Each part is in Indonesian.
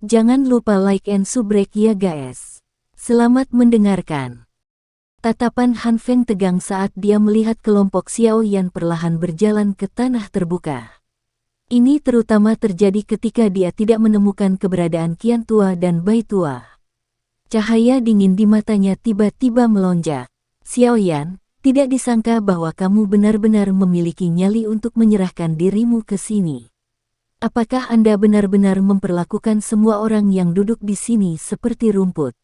Jangan lupa like and subscribe ya guys. Selamat mendengarkan. Tatapan Han Feng tegang saat dia melihat kelompok Xiao Yan perlahan berjalan ke tanah terbuka. Ini terutama terjadi ketika dia tidak menemukan keberadaan Qian Tua dan Bai Tua. Cahaya dingin di matanya tiba-tiba melonjak. Xiao Yan, tidak disangka bahwa kamu benar-benar memiliki nyali untuk menyerahkan dirimu ke sini. Apakah Anda benar-benar memperlakukan semua orang yang duduk di sini seperti rumput?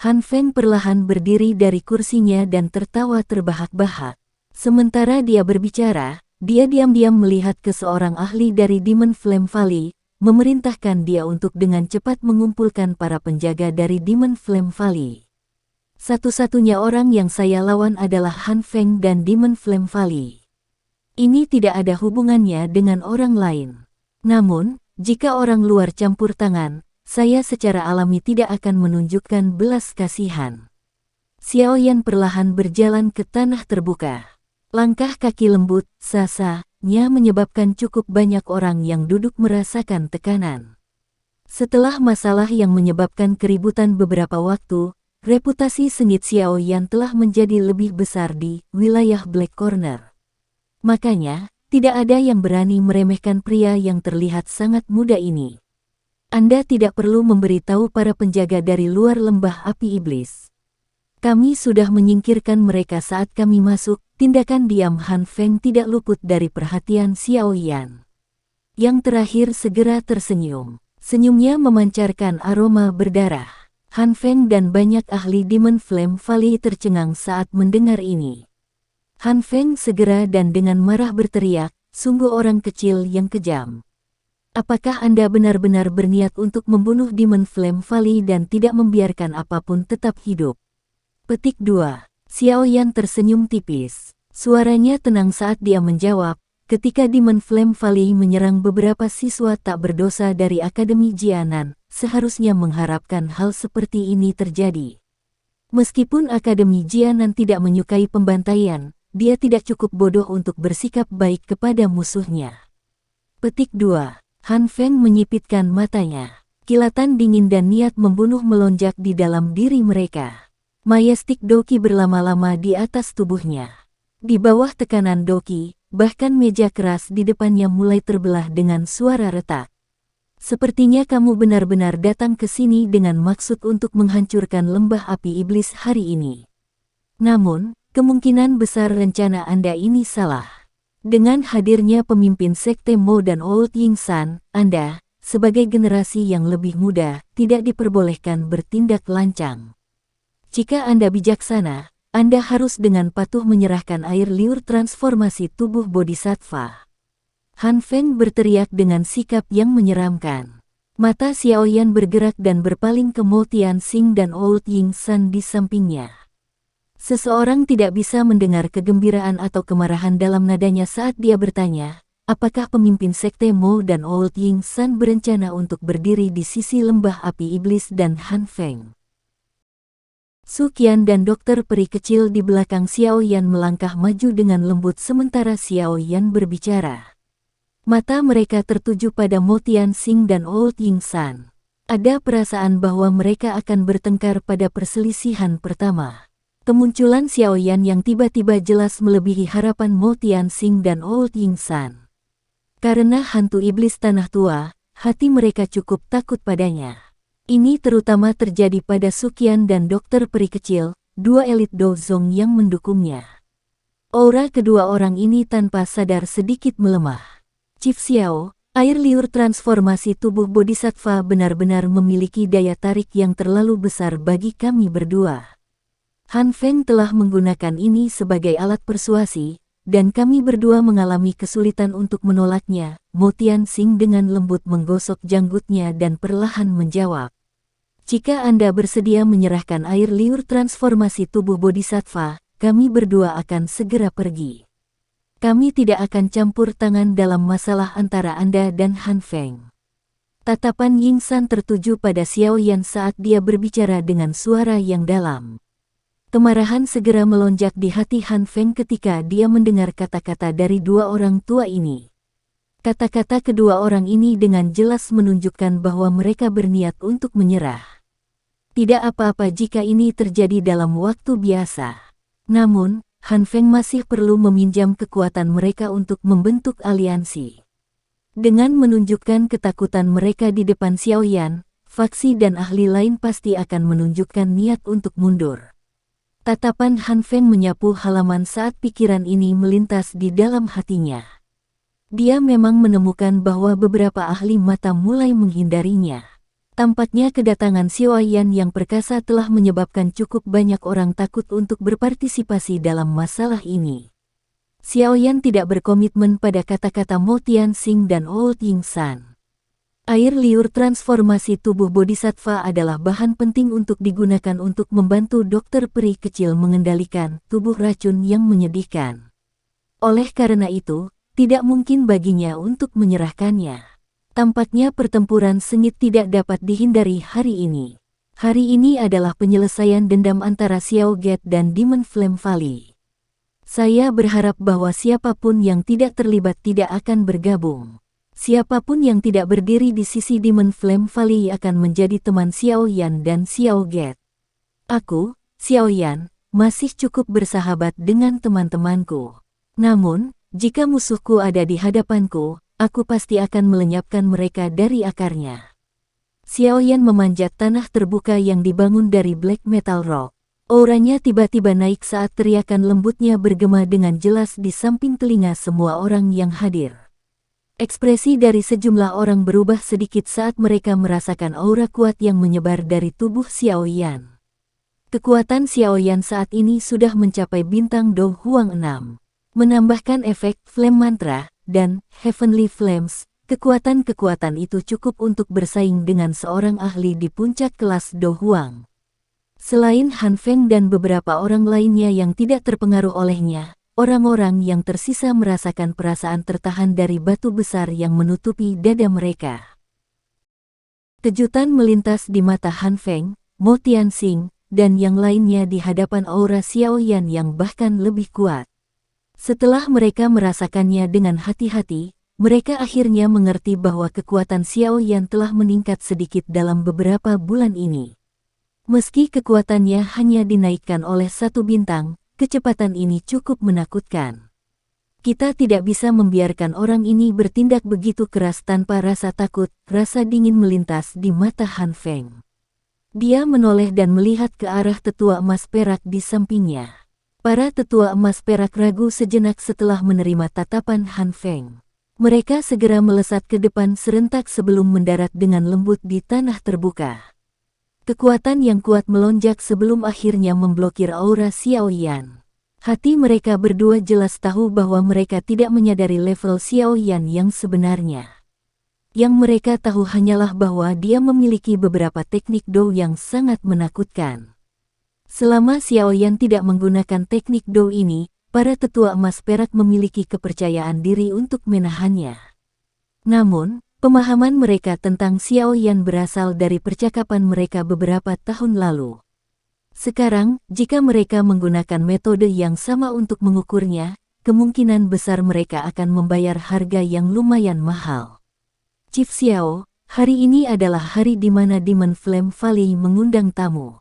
Han Feng perlahan berdiri dari kursinya dan tertawa terbahak-bahak. Sementara dia berbicara, dia diam-diam melihat ke seorang ahli dari Demon Flame Valley, memerintahkan dia untuk dengan cepat mengumpulkan para penjaga dari Demon Flame Valley. Satu-satunya orang yang saya lawan adalah Han Feng dan Demon Flame Valley. Ini tidak ada hubungannya dengan orang lain. Namun, jika orang luar campur tangan, saya secara alami tidak akan menunjukkan belas kasihan. Xiao Yan perlahan berjalan ke tanah terbuka. Langkah kaki lembut, sasa-nya menyebabkan cukup banyak orang yang duduk merasakan tekanan. Setelah masalah yang menyebabkan keributan beberapa waktu, reputasi sengit Xiao Yan telah menjadi lebih besar di wilayah Black Corner. Makanya, tidak ada yang berani meremehkan pria yang terlihat sangat muda ini. Anda tidak perlu memberitahu para penjaga dari luar lembah api iblis. Kami sudah menyingkirkan mereka saat kami masuk. Tindakan diam Han Feng tidak luput dari perhatian Xiao Yan. Yang terakhir segera tersenyum. Senyumnya memancarkan aroma berdarah. Han Feng dan banyak ahli Demon Flame Valley tercengang saat mendengar ini. Han Feng segera dan dengan marah berteriak, sungguh orang kecil yang kejam. Apakah Anda benar-benar berniat untuk membunuh Demon Flame Valley dan tidak membiarkan apapun tetap hidup? Petik 2. Xiao Yan tersenyum tipis. Suaranya tenang saat dia menjawab, ketika Demon Flame Valley menyerang beberapa siswa tak berdosa dari Akademi Jianan, seharusnya mengharapkan hal seperti ini terjadi. Meskipun Akademi Jianan tidak menyukai pembantaian, dia tidak cukup bodoh untuk bersikap baik kepada musuhnya. Petik 2. Han Feng menyipitkan matanya. Kilatan dingin dan niat membunuh melonjak di dalam diri mereka. Majestic Doki berlama-lama di atas tubuhnya. Di bawah tekanan Doki, bahkan meja keras di depannya mulai terbelah dengan suara retak. Sepertinya kamu benar-benar datang ke sini dengan maksud untuk menghancurkan lembah api iblis hari ini. Namun, kemungkinan besar rencana Anda ini salah. Dengan hadirnya pemimpin Sekte Mo dan Old Ying San, Anda, sebagai generasi yang lebih muda, tidak diperbolehkan bertindak lancang. Jika Anda bijaksana, Anda harus dengan patuh menyerahkan air liur transformasi tubuh Bodhisattva. Han Feng berteriak dengan sikap yang menyeramkan. Mata Xiao Yan bergerak dan berpaling ke Mo Tianxing dan Old Ying San di sampingnya. Seseorang tidak bisa mendengar kegembiraan atau kemarahan dalam nadanya saat dia bertanya, apakah pemimpin Sekte Mo dan Old Ying San berencana untuk berdiri di sisi lembah api iblis dan Han Feng. Su Qian dan dokter peri kecil di belakang Xiao Yan melangkah maju dengan lembut sementara Xiao Yan berbicara. Mata mereka tertuju pada Mo Tianxing dan Old Ying San. Ada perasaan bahwa mereka akan bertengkar pada perselisihan pertama. Kemunculan Xiao Yan yang tiba-tiba jelas melebihi harapan Mo Tianxing dan Old Ying San. Karena hantu iblis tanah tua, hati mereka cukup takut padanya. Ini terutama terjadi pada Su Qian dan dokter peri kecil, dua elit Dozong yang mendukungnya. Aura kedua orang ini tanpa sadar sedikit melemah. Chief Xiao, air liur transformasi tubuh Bodhisattva benar-benar memiliki daya tarik yang terlalu besar bagi kami berdua. Han Feng telah menggunakan ini sebagai alat persuasi, dan kami berdua mengalami kesulitan untuk menolaknya. Mo Tianxing dengan lembut menggosok janggutnya dan perlahan menjawab. Jika Anda bersedia menyerahkan air liur transformasi tubuh Bodhisattva, kami berdua akan segera pergi. Kami tidak akan campur tangan dalam masalah antara Anda dan Han Feng. Tatapan Ying San tertuju pada Xiao Yan saat dia berbicara dengan suara yang dalam. Kemarahan segera melonjak di hati Han Feng ketika dia mendengar kata-kata dari dua orang tua ini. Kata-kata kedua orang ini dengan jelas menunjukkan bahwa mereka berniat untuk menyerah. Tidak apa-apa jika ini terjadi dalam waktu biasa. Namun, Han Feng masih perlu meminjam kekuatan mereka untuk membentuk aliansi. Dengan menunjukkan ketakutan mereka di depan Xiaoyan, faksi dan ahli lain pasti akan menunjukkan niat untuk mundur. Tatapan Han Feng menyapu halaman saat pikiran ini melintas di dalam hatinya. Dia memang menemukan bahwa beberapa ahli mata mulai menghindarinya. Tampaknya kedatangan Xiaoyan yang perkasa telah menyebabkan cukup banyak orang takut untuk berpartisipasi dalam masalah ini. Xiaoyan tidak berkomitmen pada kata-kata Mo Tianxing dan Old Ying San. Air liur transformasi tubuh bodhisattva adalah bahan penting untuk digunakan untuk membantu dokter peri kecil mengendalikan tubuh racun yang menyedihkan. Oleh karena itu, tidak mungkin baginya untuk menyerahkannya. Tampaknya pertempuran sengit tidak dapat dihindari hari ini. Hari ini adalah penyelesaian dendam antara Xiao Get dan Demon Flame Valley. Saya berharap bahwa siapapun yang tidak terlibat tidak akan bergabung. Siapapun yang tidak berdiri di sisi Demon Flame Valley akan menjadi teman Xiaoyan dan Xiao Get. Aku, Xiaoyan, masih cukup bersahabat dengan teman-temanku. Namun, jika musuhku ada di hadapanku, aku pasti akan melenyapkan mereka dari akarnya. Xiaoyan memanjat tanah terbuka yang dibangun dari Black Metal Rock. Auranya tiba-tiba naik saat teriakan lembutnya bergema dengan jelas di samping telinga semua orang yang hadir. Ekspresi dari sejumlah orang berubah sedikit saat mereka merasakan aura kuat yang menyebar dari tubuh Xiaoyan. Kekuatan Xiaoyan saat ini sudah mencapai bintang Do Huang 6. Menambahkan efek Flame Mantra dan Heavenly Flames, kekuatan-kekuatan itu cukup untuk bersaing dengan seorang ahli di puncak kelas Do Huang. Selain Han Feng dan beberapa orang lainnya yang tidak terpengaruh olehnya, orang-orang yang tersisa merasakan perasaan tertahan dari batu besar yang menutupi dada mereka. Kejutan melintas di mata Han Feng, Mo Tianxing, dan yang lainnya di hadapan aura Xiaoyan yang bahkan lebih kuat. Setelah mereka merasakannya dengan hati-hati, mereka akhirnya mengerti bahwa kekuatan Xiaoyan telah meningkat sedikit dalam beberapa bulan ini. Meski kekuatannya hanya dinaikkan oleh 1 bintang, kecepatan ini cukup menakutkan. Kita tidak bisa membiarkan orang ini bertindak begitu keras tanpa rasa takut, rasa dingin melintas di mata Han Feng. Dia menoleh dan melihat ke arah tetua emas perak di sampingnya. Para tetua emas perak ragu sejenak setelah menerima tatapan Han Feng. Mereka segera melesat ke depan serentak sebelum mendarat dengan lembut di tanah terbuka. Kekuatan yang kuat melonjak sebelum akhirnya memblokir aura Xiaoyan. Hati mereka berdua jelas tahu bahwa mereka tidak menyadari level Xiaoyan yang sebenarnya. Yang mereka tahu hanyalah bahwa dia memiliki beberapa teknik Do yang sangat menakutkan. Selama Xiaoyan tidak menggunakan teknik Do ini, para tetua emas perak memiliki kepercayaan diri untuk menahannya. Namun, pemahaman mereka tentang Xiaoyan berasal dari percakapan mereka beberapa tahun lalu. Sekarang, jika mereka menggunakan metode yang sama untuk mengukurnya, kemungkinan besar mereka akan membayar harga yang lumayan mahal. Chief Xiao, hari ini adalah hari di mana Demon Flame Valley mengundang tamu.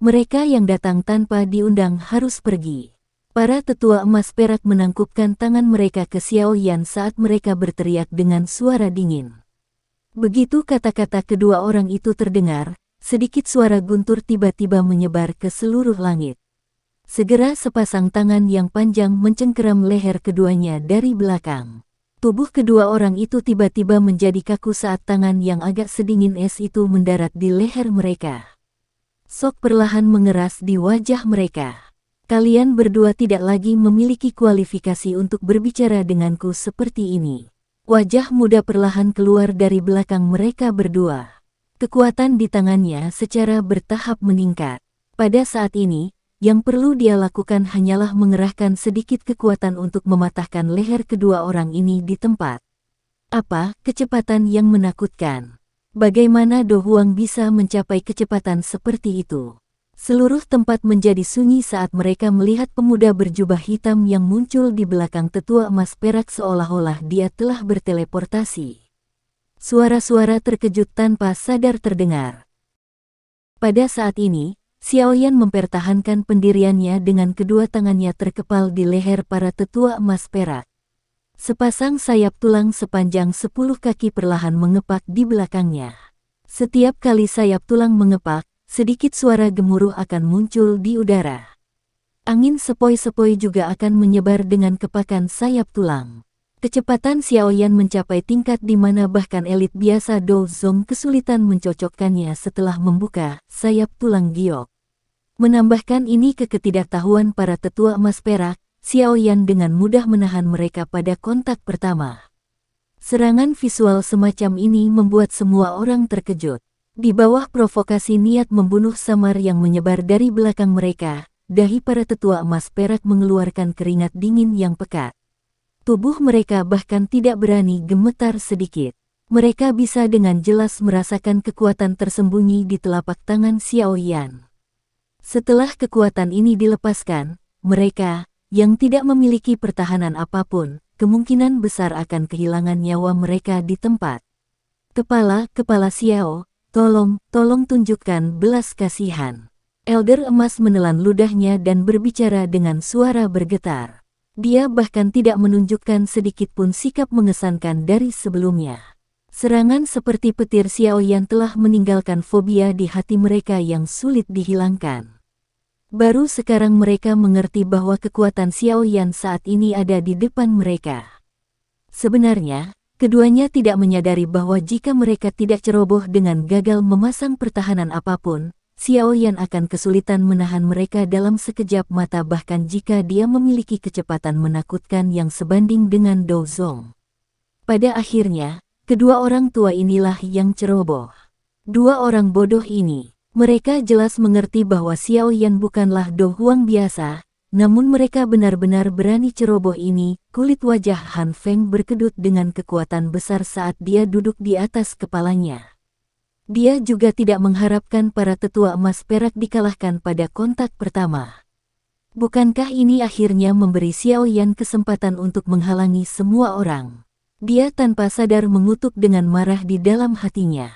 Mereka yang datang tanpa diundang harus pergi. Para tetua emas perak menangkupkan tangan mereka ke Xiaoyan saat mereka berteriak dengan suara dingin. Begitu kata-kata kedua orang itu terdengar, sedikit suara guntur tiba-tiba menyebar ke seluruh langit. Segera sepasang tangan yang panjang mencengkeram leher keduanya dari belakang. Tubuh kedua orang itu tiba-tiba menjadi kaku saat tangan yang agak sedingin es itu mendarat di leher mereka. Sok perlahan mengeras di wajah mereka. Kalian berdua tidak lagi memiliki kualifikasi untuk berbicara denganku seperti ini. Wajah muda perlahan keluar dari belakang mereka berdua. Kekuatan di tangannya secara bertahap meningkat. Pada saat ini, yang perlu dia lakukan hanyalah mengerahkan sedikit kekuatan untuk mematahkan leher kedua orang ini di tempat. Apa kecepatan yang menakutkan? Bagaimana Do Huang bisa mencapai kecepatan seperti itu? Seluruh tempat menjadi sunyi saat mereka melihat pemuda berjubah hitam yang muncul di belakang tetua emas perak seolah-olah dia telah berteleportasi. Suara-suara terkejut tanpa sadar terdengar. Pada saat ini, Xiaoyan mempertahankan pendiriannya dengan kedua tangannya terkepal di leher para tetua emas perak. Sepasang sayap tulang sepanjang 10 kaki perlahan mengepak di belakangnya. Setiap kali sayap tulang mengepak, sedikit suara gemuruh akan muncul di udara. Angin sepoi-sepoi juga akan menyebar dengan kepakan sayap tulang. Kecepatan Xiaoyan mencapai tingkat di mana bahkan elit biasa Dou Zong kesulitan mencocokkannya setelah membuka sayap tulang giok. Menambahkan ini ke ketidaktahuan para tetua emas perak, Xiaoyan dengan mudah menahan mereka pada kontak pertama. Serangan visual semacam ini membuat semua orang terkejut. Di bawah provokasi niat membunuh samar yang menyebar dari belakang mereka, dahi para tetua emas perak mengeluarkan keringat dingin yang pekat. Tubuh mereka bahkan tidak berani gemetar sedikit. Mereka bisa dengan jelas merasakan kekuatan tersembunyi di telapak tangan Xiaoyan. Setelah kekuatan ini dilepaskan, mereka, yang tidak memiliki pertahanan apapun, kemungkinan besar akan kehilangan nyawa mereka di tempat. Kepala Xiao, tolong tunjukkan belas kasihan. Elder emas menelan ludahnya dan berbicara dengan suara bergetar. Dia bahkan tidak menunjukkan sedikit pun sikap mengesankan dari sebelumnya. Serangan seperti petir Xiaoyan telah meninggalkan fobia di hati mereka yang sulit dihilangkan. Baru sekarang mereka mengerti bahwa kekuatan Xiaoyan saat ini ada di depan mereka. Sebenarnya, keduanya tidak menyadari bahwa jika mereka tidak ceroboh dengan gagal memasang pertahanan apapun, Xiaoyan akan kesulitan menahan mereka dalam sekejap mata bahkan jika dia memiliki kecepatan menakutkan yang sebanding dengan Dou Zong. Pada akhirnya, kedua orang tua inilah yang ceroboh. Dua orang bodoh ini, mereka jelas mengerti bahwa Xiaoyan bukanlah Dou Huang biasa, namun mereka benar-benar berani ceroboh ini. Kulit wajah Han Feng berkedut dengan kekuatan besar saat dia duduk di atas kepalanya. Dia juga tidak mengharapkan para tetua emas perak dikalahkan pada kontak pertama. Bukankah ini akhirnya memberi Xiaoyan kesempatan untuk menghalangi semua orang? Dia tanpa sadar mengutuk dengan marah di dalam hatinya.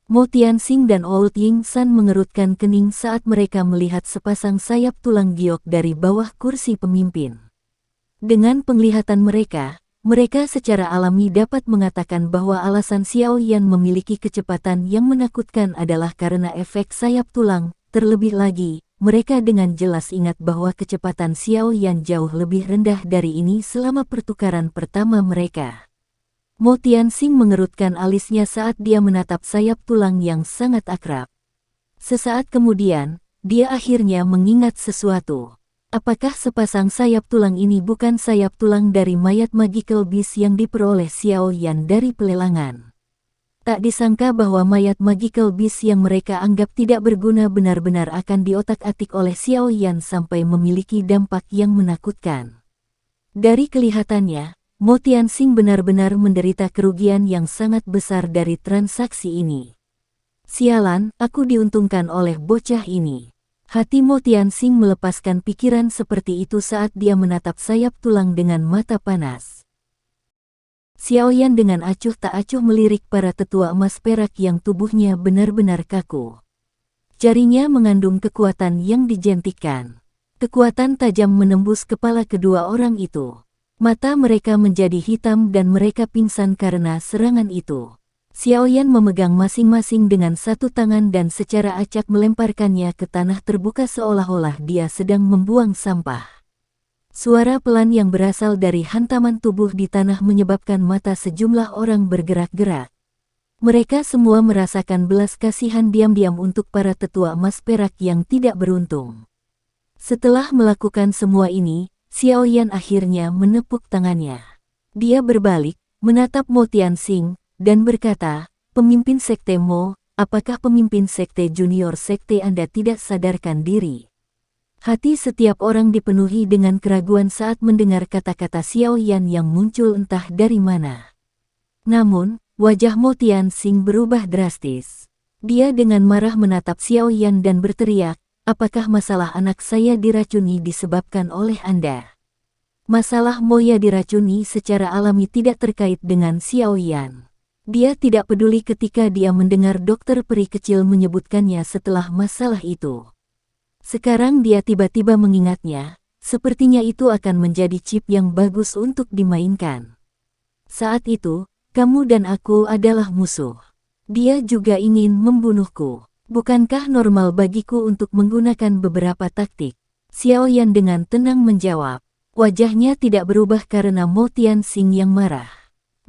Mo Tianxing dan Old Ying San mengerutkan kening saat mereka melihat sepasang sayap tulang giok dari bawah kursi pemimpin. Dengan penglihatan mereka secara alami dapat mengatakan bahwa alasan Xiaoyan memiliki kecepatan yang menakutkan adalah karena efek sayap tulang. Terlebih lagi, mereka dengan jelas ingat bahwa kecepatan Xiaoyan jauh lebih rendah dari ini selama pertukaran pertama mereka. Mo Tianxing mengerutkan alisnya saat dia menatap sayap tulang yang sangat akrab. Sesaat kemudian, dia akhirnya mengingat sesuatu. Apakah sepasang sayap tulang ini bukan sayap tulang dari mayat Magical Beast yang diperoleh Xiaoyan dari pelelangan? Tak disangka bahwa mayat Magical Beast yang mereka anggap tidak berguna benar-benar akan diotak-atik oleh Xiaoyan sampai memiliki dampak yang menakutkan. Dari kelihatannya, Mo Tianxing benar-benar menderita kerugian yang sangat besar dari transaksi ini. Sialan, aku diuntungkan oleh bocah ini. Hati Mo Tianxing melepaskan pikiran seperti itu saat dia menatap sayap tulang dengan mata panas. Xiaoyan dengan acuh tak acuh melirik para tetua emas perak yang tubuhnya benar-benar kaku. Jarinya mengandung kekuatan yang dijentikkan. Kekuatan tajam menembus kepala kedua orang itu. Mata mereka menjadi hitam dan mereka pingsan karena serangan itu. Xiaoyan memegang masing-masing dengan satu tangan dan secara acak melemparkannya ke tanah terbuka seolah-olah dia sedang membuang sampah. Suara pelan yang berasal dari hantaman tubuh di tanah menyebabkan mata sejumlah orang bergerak-gerak. Mereka semua merasakan belas kasihan diam-diam untuk para tetua emas perak yang tidak beruntung. Setelah melakukan semua ini, Xiaoyan akhirnya menepuk tangannya. Dia berbalik, menatap Mo Tianxing, dan berkata, "Pemimpin sekte Mo, apakah pemimpin sekte junior sekte Anda tidak sadarkan diri?" Hati setiap orang dipenuhi dengan keraguan saat mendengar kata-kata Xiaoyan yang muncul entah dari mana. Namun, wajah Mo Tianxing berubah drastis. Dia dengan marah menatap Xiaoyan dan berteriak, apakah masalah anak saya diracuni disebabkan oleh Anda? Masalah Moya diracuni secara alami tidak terkait dengan Xiao Yan. Dia tidak peduli ketika dia mendengar dokter peri kecil menyebutkannya setelah masalah itu. Sekarang dia tiba-tiba mengingatnya, sepertinya itu akan menjadi chip yang bagus untuk dimainkan. Saat itu, kamu dan aku adalah musuh. Dia juga ingin membunuhku. Bukankah normal bagiku untuk menggunakan beberapa taktik? Xiao Yan dengan tenang menjawab. Wajahnya tidak berubah karena Mo Tianxing yang marah.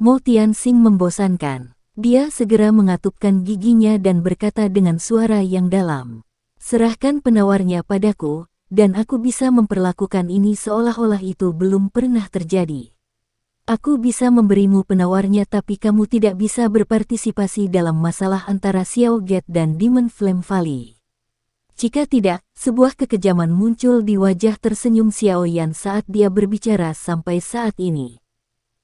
Mo Tianxing membosankan. Dia segera mengatupkan giginya dan berkata dengan suara yang dalam. Serahkan penawarnya padaku, dan aku bisa memperlakukan ini seolah-olah itu belum pernah terjadi. Aku bisa memberimu penawarnya tapi kamu tidak bisa berpartisipasi dalam masalah antara Xiao Gate dan Demon Flame Valley. Jika tidak, sebuah kekejaman muncul di wajah tersenyum Xiao Yan saat dia berbicara sampai saat ini.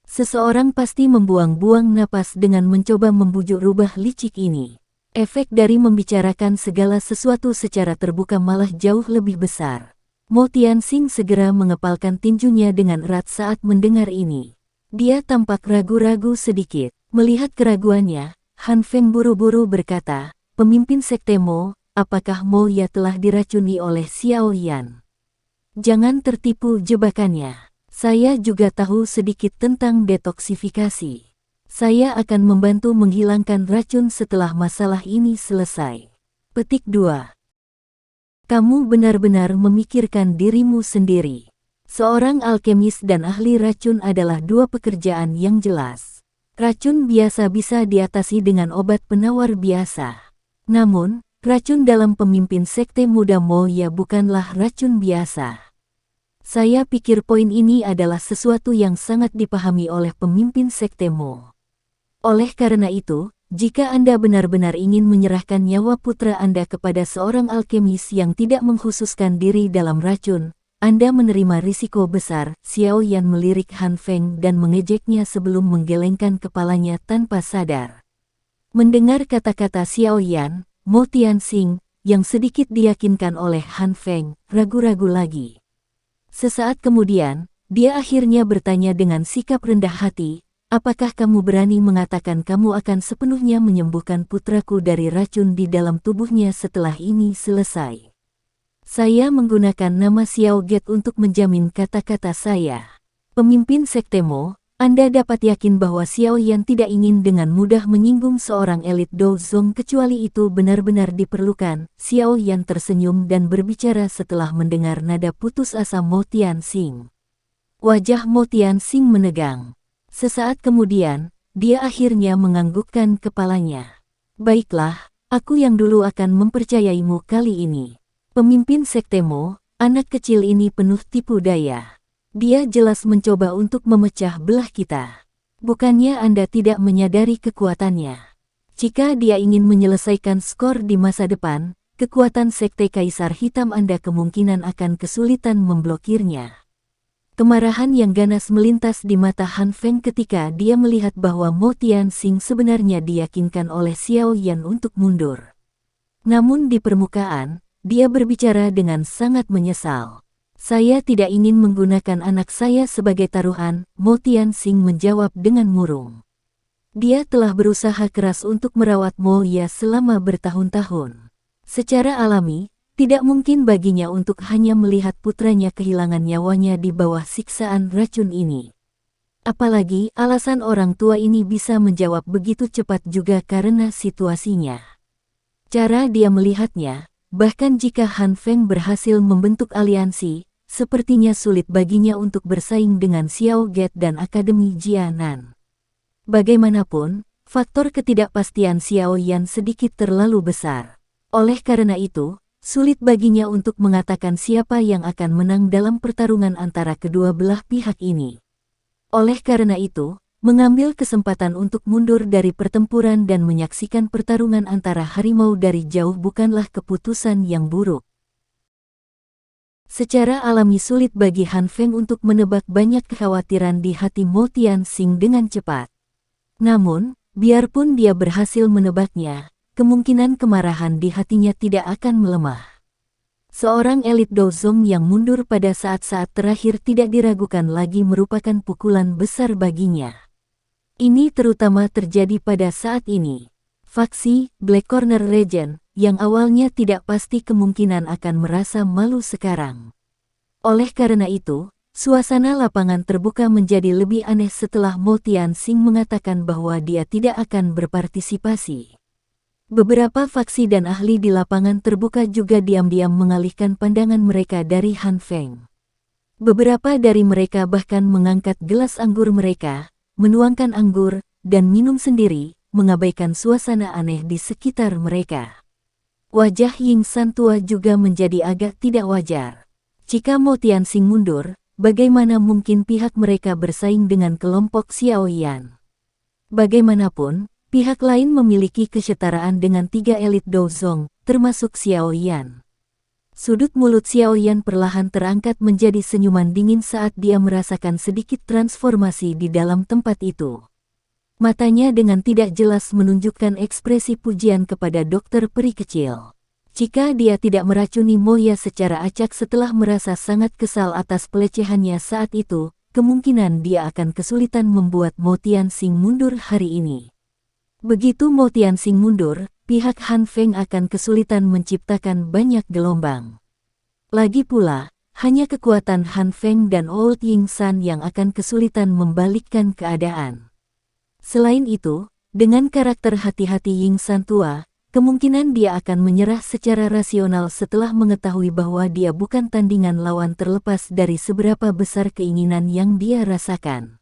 Seseorang pasti membuang-buang napas dengan mencoba membujuk rubah licik ini. Efek dari membicarakan segala sesuatu secara terbuka malah jauh lebih besar. Mo Tianxing segera mengepalkan tinjunya dengan erat saat mendengar ini. Dia tampak ragu-ragu sedikit. Melihat keraguannya, Han Feng buru-buru berkata, "Pemimpin sekte Mo, apakah Mo Ya telah diracuni oleh Xiao Yan? Jangan tertipu jebakannya. Saya juga tahu sedikit tentang detoksifikasi. Saya akan membantu menghilangkan racun setelah masalah ini selesai." Petik 2. Kamu benar-benar memikirkan dirimu sendiri. Seorang alkemis dan ahli racun adalah dua pekerjaan yang jelas. Racun biasa bisa diatasi dengan obat penawar biasa. Namun, racun dalam pemimpin sekte muda Mo Ya bukanlah racun biasa. Saya pikir poin ini adalah sesuatu yang sangat dipahami oleh pemimpin sekte Mo. Oleh karena itu, jika Anda benar-benar ingin menyerahkan nyawa putra Anda kepada seorang alkemis yang tidak mengkhususkan diri dalam racun, Anda menerima risiko besar. Xiao Yan melirik Han Feng dan mengejeknya sebelum menggelengkan kepalanya tanpa sadar. Mendengar kata-kata Xiao Yan, Mo Tianxing, yang sedikit diyakinkan oleh Han Feng, ragu-ragu lagi. Sesaat kemudian, dia akhirnya bertanya dengan sikap rendah hati, "Apakah kamu berani mengatakan kamu akan sepenuhnya menyembuhkan putraku dari racun di dalam tubuhnya setelah ini selesai?" "Saya menggunakan nama Xiao Gate untuk menjamin kata-kata saya." Pemimpin sekte Mo, Anda dapat yakin bahwa Xiao Yan tidak ingin dengan mudah menyinggung seorang elit Douzong kecuali itu benar-benar diperlukan. Xiao Yan tersenyum dan berbicara setelah mendengar nada putus asa Mo Tianxing. Wajah Mo Tianxing menegang. Sesaat kemudian, dia akhirnya menganggukkan kepalanya. "Baiklah, aku yang dulu akan mempercayaimu kali ini." Pemimpin sekte Mo, anak kecil ini penuh tipu daya. Dia jelas mencoba untuk memecah belah kita. Bukannya Anda tidak menyadari kekuatannya? Jika dia ingin menyelesaikan skor di masa depan, kekuatan sekte Kaisar Hitam Anda kemungkinan akan kesulitan memblokirnya. Kemarahan yang ganas melintas di mata Han Feng ketika dia melihat bahwa Mo Tianxing sebenarnya diyakinkan oleh Xiao Yan untuk mundur. Namun di permukaan, dia berbicara dengan sangat menyesal. "Saya tidak ingin menggunakan anak saya sebagai taruhan," Mo Tianxing menjawab dengan murung. Dia telah berusaha keras untuk merawat Mo Ya selama bertahun-tahun. Secara alami, tidak mungkin baginya untuk hanya melihat putranya kehilangan nyawanya di bawah siksaan racun ini. Apalagi alasan orang tua ini bisa menjawab begitu cepat juga karena situasinya. Cara dia melihatnya, bahkan jika Han Feng berhasil membentuk aliansi, sepertinya sulit baginya untuk bersaing dengan Xiao Gate dan Akademi Jianan. Bagaimanapun, faktor ketidakpastian Xiao Yan sedikit terlalu besar. Oleh karena itu, sulit baginya untuk mengatakan siapa yang akan menang dalam pertarungan antara kedua belah pihak ini. Oleh karena itu, mengambil kesempatan untuk mundur dari pertempuran dan menyaksikan pertarungan antara harimau dari jauh bukanlah keputusan yang buruk. Secara alami sulit bagi Han Feng untuk menebak banyak kekhawatiran di hati Mo Tianxing dengan cepat. Namun, biarpun dia berhasil menebaknya, kemungkinan kemarahan di hatinya tidak akan melemah. Seorang elit Dozong yang mundur pada saat-saat terakhir tidak diragukan lagi merupakan pukulan besar baginya. Ini terutama terjadi pada saat ini. Faksi Black Corner Region yang awalnya tidak pasti kemungkinan akan merasa malu sekarang. Oleh karena itu, suasana lapangan terbuka menjadi lebih aneh setelah Mo Tianxing mengatakan bahwa dia tidak akan berpartisipasi. Beberapa faksi dan ahli di lapangan terbuka juga diam-diam mengalihkan pandangan mereka dari Han Feng. Beberapa dari mereka bahkan mengangkat gelas anggur mereka, menuangkan anggur, dan minum sendiri, mengabaikan suasana aneh di sekitar mereka. Wajah Ying San tua juga menjadi agak tidak wajar. Jika Mo Tianxing mundur, bagaimana mungkin pihak mereka bersaing dengan kelompok Xiao Yan? Bagaimanapun, pihak lain memiliki kesetaraan dengan 3 elit Dozong, termasuk Xiao Yan. Sudut mulut Xiao Yan perlahan terangkat menjadi senyuman dingin saat dia merasakan sedikit transformasi di dalam tempat itu. Matanya dengan tidak jelas menunjukkan ekspresi pujian kepada dokter peri kecil. Jika dia tidak meracuni Moya secara acak setelah merasa sangat kesal atas pelecehannya saat itu, kemungkinan dia akan kesulitan membuat Mo Tianxing mundur hari ini. Begitu Mo Tianxing mundur, pihak Han Feng akan kesulitan menciptakan banyak gelombang. Lagi pula, hanya kekuatan Han Feng dan Old Ying San yang akan kesulitan membalikkan keadaan. Selain itu, dengan karakter hati-hati Ying San tua, kemungkinan dia akan menyerah secara rasional setelah mengetahui bahwa dia bukan tandingan lawan terlepas dari seberapa besar keinginan yang dia rasakan.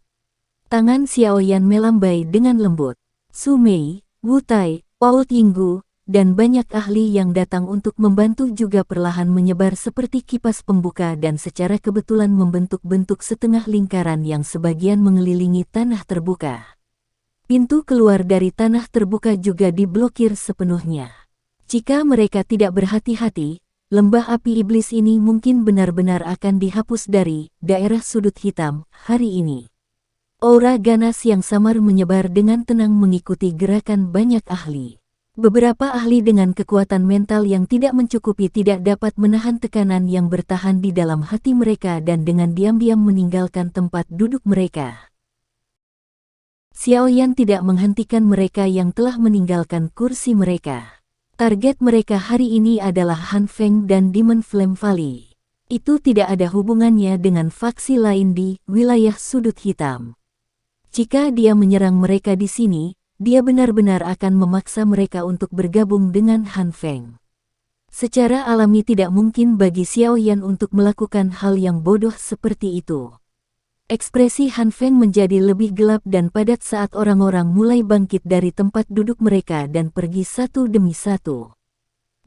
Tangan Xiao Yan melambai dengan lembut. Su Mei, Wu Tai, Old Yinggu, dan banyak ahli yang datang untuk membantu juga perlahan menyebar seperti kipas pembuka dan secara kebetulan membentuk bentuk setengah lingkaran yang sebagian mengelilingi tanah terbuka. Pintu keluar dari tanah terbuka juga diblokir sepenuhnya. Jika mereka tidak berhati-hati, lembah api iblis ini mungkin benar-benar akan dihapus dari daerah sudut hitam hari ini. Aura ganas yang samar menyebar dengan tenang mengikuti gerakan banyak ahli. Beberapa ahli dengan kekuatan mental yang tidak mencukupi tidak dapat menahan tekanan yang bertahan di dalam hati mereka dan dengan diam-diam meninggalkan tempat duduk mereka. Xiao Yan tidak menghentikan mereka yang telah meninggalkan kursi mereka. Target mereka hari ini adalah Han Feng dan Demon Flame Valley. Itu tidak ada hubungannya dengan faksi lain di wilayah sudut hitam. Jika dia menyerang mereka di sini, dia benar-benar akan memaksa mereka untuk bergabung dengan Han Feng. Secara alami tidak mungkin bagi Xiao Yan untuk melakukan hal yang bodoh seperti itu. Ekspresi Han Feng menjadi lebih gelap dan padat saat orang-orang mulai bangkit dari tempat duduk mereka dan pergi satu demi satu.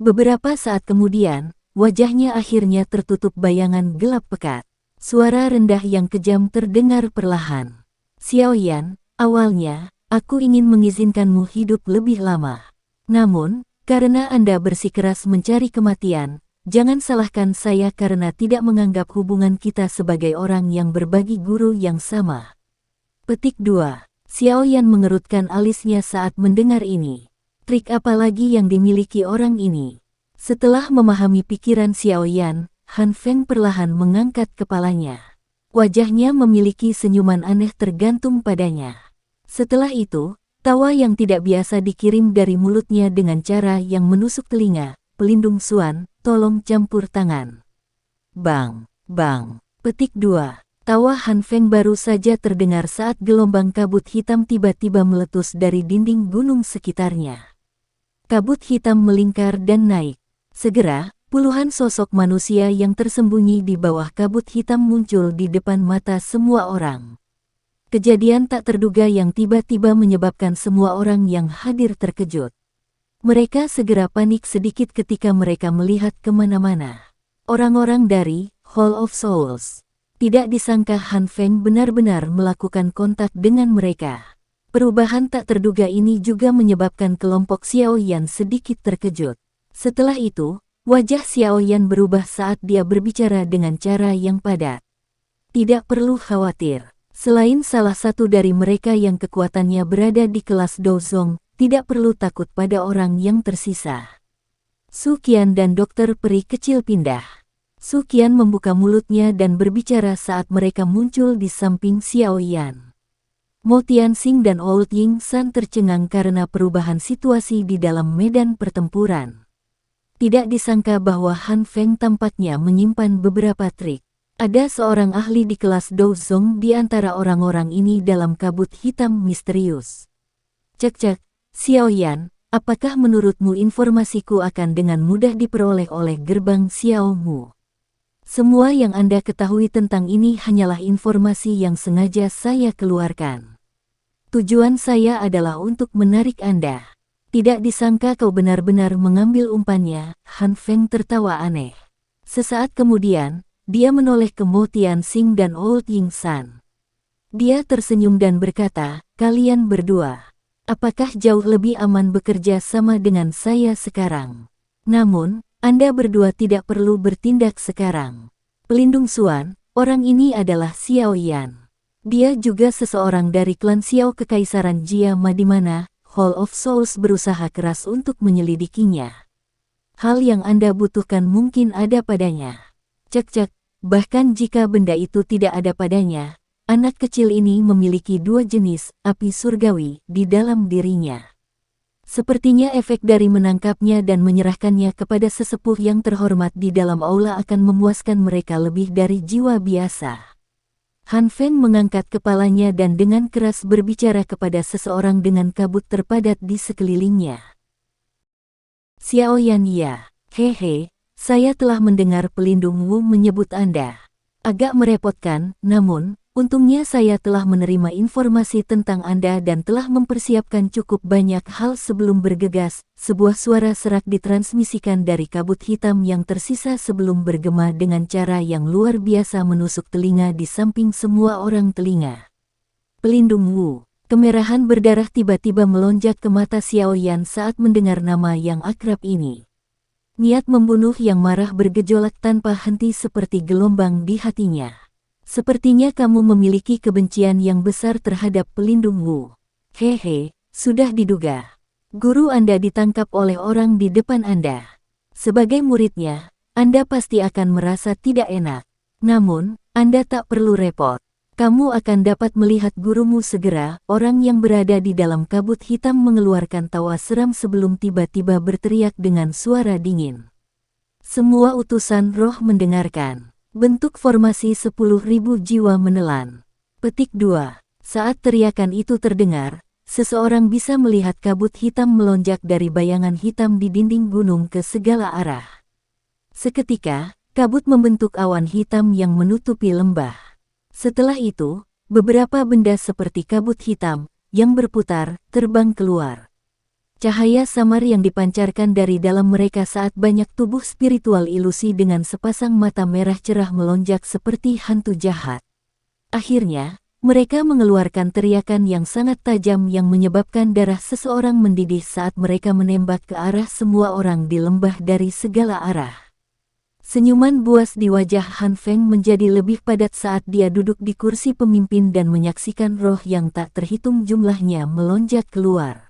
Beberapa saat kemudian, wajahnya akhirnya tertutup bayangan gelap pekat. Suara rendah yang kejam terdengar perlahan. Xiao Yan, awalnya, aku ingin mengizinkanmu hidup lebih lama. Namun, karena Anda bersikeras mencari kematian, jangan salahkan saya karena tidak menganggap hubungan kita sebagai orang yang berbagi guru yang sama. Petik 2. Xiao Yan mengerutkan alisnya saat mendengar ini. Trik apa lagi yang dimiliki orang ini? Setelah memahami pikiran Xiao Yan, Han Feng perlahan mengangkat kepalanya. Wajahnya memiliki senyuman aneh tergantung padanya. Setelah itu, tawa yang tidak biasa dikirim dari mulutnya dengan cara yang menusuk telinga. Pelindung Suan, tolong campur tangan. Bang, bang. Petik 2. Tawa Han Feng baru saja terdengar saat gelombang kabut hitam tiba-tiba meletus dari dinding gunung sekitarnya. Kabut hitam melingkar dan naik. Segera, puluhan sosok manusia yang tersembunyi di bawah kabut hitam muncul di depan mata semua orang. Kejadian tak terduga yang tiba-tiba menyebabkan semua orang yang hadir terkejut. Mereka segera panik sedikit ketika mereka melihat kemana-mana. Orang-orang dari Hall of Souls. Tidak disangka Han Feng benar-benar melakukan kontak dengan mereka. Perubahan tak terduga ini juga menyebabkan kelompok Xiao Yan sedikit terkejut. Setelah itu, wajah Xiao Yan berubah saat dia berbicara dengan cara yang padat. Tidak perlu khawatir. Selain salah satu dari mereka yang kekuatannya berada di kelas Dozong, tidak perlu takut pada orang yang tersisa. Su Qian dan dokter peri kecil pindah. Su Qian membuka mulutnya dan berbicara saat mereka muncul di samping Xiao Yan. Mo Tianxing dan Old Ying San tercengang karena perubahan situasi di dalam medan pertempuran. Tidak disangka bahwa Han Feng tampaknya menyimpan beberapa trik. Ada seorang ahli di kelas Douzong di antara orang-orang ini dalam kabut hitam misterius. Cek-cek, Xiao Yan, apakah menurutmu informasiku akan dengan mudah diperoleh oleh gerbang Xiao Mu? Semua yang Anda ketahui tentang ini hanyalah informasi yang sengaja saya keluarkan. Tujuan saya adalah untuk menarik Anda. Tidak disangka kau benar-benar mengambil umpannya. Han Feng tertawa aneh. Sesaat kemudian, dia menoleh ke Mo Tianxing dan Old Ying San. Dia tersenyum dan berkata, kalian berdua, apakah jauh lebih aman bekerja sama dengan saya sekarang? Namun, Anda berdua tidak perlu bertindak sekarang. Pelindung Xuan, orang ini adalah Xiao Yan. Dia juga seseorang dari klan Xiao Kekaisaran Jia Ma di mana Hall of Souls berusaha keras untuk menyelidikinya. Hal yang Anda butuhkan mungkin ada padanya. Cek-cek, bahkan jika benda itu tidak ada padanya, anak kecil ini memiliki dua jenis api surgawi di dalam dirinya. Sepertinya efek dari menangkapnya dan menyerahkannya kepada sesepuh yang terhormat di dalam aula akan memuaskan mereka lebih dari jiwa biasa. Han Feng mengangkat kepalanya dan dengan keras berbicara kepada seseorang dengan kabut terpadat di sekelilingnya. Xiao Yan ya, hehe, saya telah mendengar pelindung Wu menyebut Anda. Agak merepotkan, namun, untungnya saya telah menerima informasi tentang Anda dan telah mempersiapkan cukup banyak hal sebelum bergegas. Sebuah suara serak ditransmisikan dari kabut hitam yang tersisa sebelum bergema dengan cara yang luar biasa menusuk telinga di samping semua orang telinga. Pelindung Wu. Kemerahan berdarah tiba-tiba melonjak ke mata Xiao Yan saat mendengar nama yang akrab ini. Niat membunuh yang marah bergejolak tanpa henti seperti gelombang di hatinya. Sepertinya kamu memiliki kebencian yang besar terhadap pelindung Wu. Hehe, sudah diduga. Guru Anda ditangkap oleh orang di depan Anda. Sebagai muridnya, Anda pasti akan merasa tidak enak. Namun, Anda tak perlu repot. Kamu akan dapat melihat gurumu segera. Orang yang berada di dalam kabut hitam mengeluarkan tawa seram sebelum tiba-tiba berteriak dengan suara dingin. Semua utusan roh mendengarkan. Bentuk formasi 10.000 jiwa menelan. Petik 2. Saat teriakan itu terdengar, seseorang bisa melihat kabut hitam melonjak dari bayangan hitam di dinding gunung ke segala arah. Seketika, kabut membentuk awan hitam yang menutupi lembah. Setelah itu, beberapa benda seperti kabut hitam, yang berputar, terbang keluar. Cahaya samar yang dipancarkan dari dalam mereka saat banyak tubuh spiritual ilusi dengan sepasang mata merah cerah melonjak seperti hantu jahat. Akhirnya, mereka mengeluarkan teriakan yang sangat tajam yang menyebabkan darah seseorang mendidih saat mereka menembak ke arah semua orang di lembah dari segala arah. Senyuman buas di wajah Han Feng menjadi lebih padat saat dia duduk di kursi pemimpin dan menyaksikan roh yang tak terhitung jumlahnya melonjak keluar.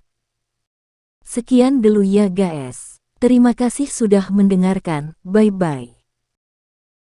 Sekian dulu ya guys. Terima kasih sudah mendengarkan, bye-bye.